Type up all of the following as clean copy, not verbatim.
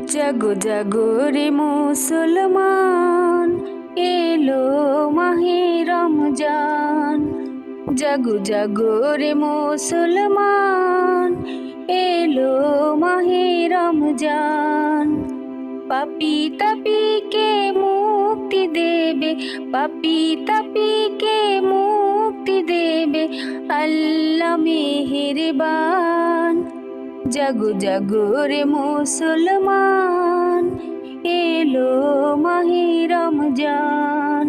জাগো জাগো রে মুসলমান, এলো মাহে রমজান। জাগো জাগো রে মুসলমান, এলো মাহে রমজান। পাপী তাপীকে মুক্তি দেবে, পাপী তাপীকে মুক্তি দেবে আল্লাহ মেহেরবান। জাগো জাগো রে মুসলমান, এলো মাহে রমজান।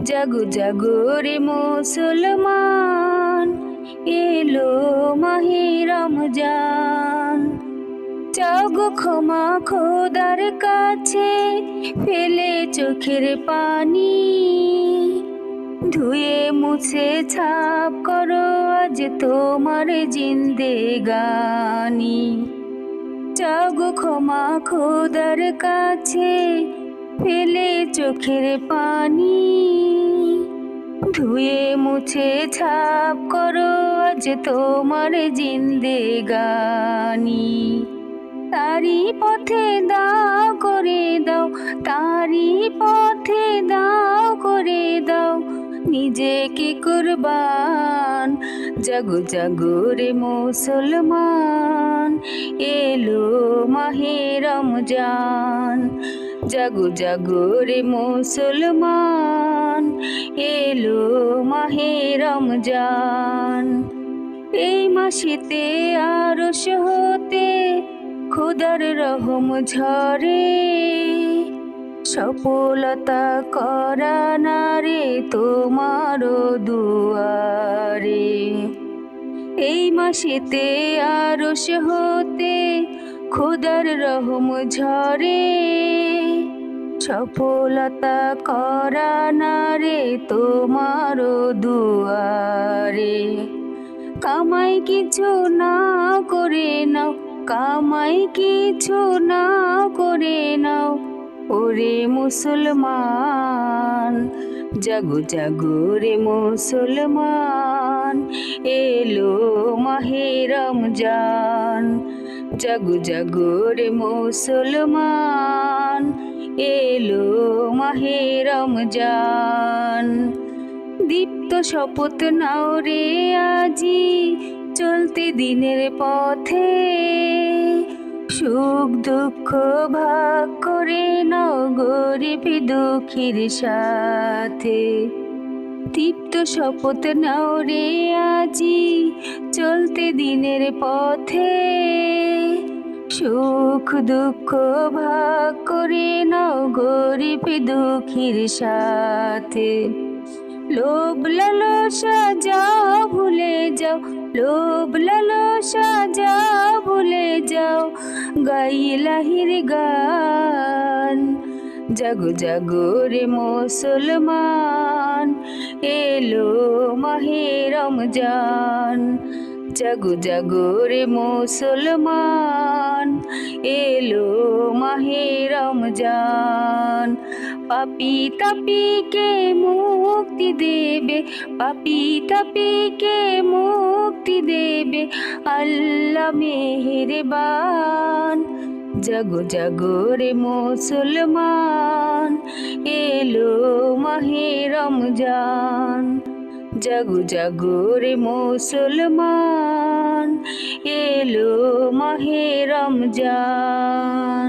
জাগো জাগো রে মুসলমান, এলো মাহে রমজান। জাগো ক্ষমা খোদার কাছে ফেলে চোখের পানি, ধুয়ে মুছে ছাপ করো আজ তোমার জিন্দেগানি। জাগো ক্ষমা খোদার কাছে ফেলে চোখের পানি, ধুয়ে মুছে ছাপ করো আজ তোমার জিন্দেগানি। তারি পথে দাও করে দাও, তারি পথে দাও করে দাও নিজেকে কুরবান। জাগো জাগো রে মুসলমান, এলো মাহে রমজান। জাগো জাগো রে মুসলমান, এলো মাহে রমজান। এই মাসেতে আরশ হতে খোদার রহম ঝরে, সফলতা করা না রে তোমারও দুয়ারে। এই মাসেতে আরশ হতে খোদার রহম ঝরে, সফলতা করা না রে তোমারও দুয়ারে। কামাই কিছু না করে নাও, কামাই কিছু না করে নাও ওরে মুসলমান। জাগো জাগো রে মুসলমান, এলো মাহে রমজান। জাগো জাগো রে মুসলমান, এলো মাহে রমজান। দীপ্ত শপথ নাও রে আজি চলতে দিনের পথে, সুখ দুঃখ ভাগ করে নাও গরিব দুঃখীর সাথে। দীপ্ত শপথ নাও রে আজি চলতে দিনের পথে, সুখ দুঃখ ভাগ করে নাও গরিব দুঃখীর সাথে। লোভ লালসা যাও ভুলে যাও, লোভ লালসা যাও ভুলে যাও গাই ইলাহির গান। জাগো জাগো রে মুসলমান, এলো মাহে রমজান। জাগো জাগো রে মুসলমান, এলো মাহে রমজান। পাপী তাপীকে মুক্তি দেবে, পাপী তাপীকে মুক্তি দেবে আল্লাহ মেহেরবান। জাগো জাগো রে মুসলমান, এলো মাহে রমজান। জাগো জাগো রে মুসলমান, এলো মাহে রমজান।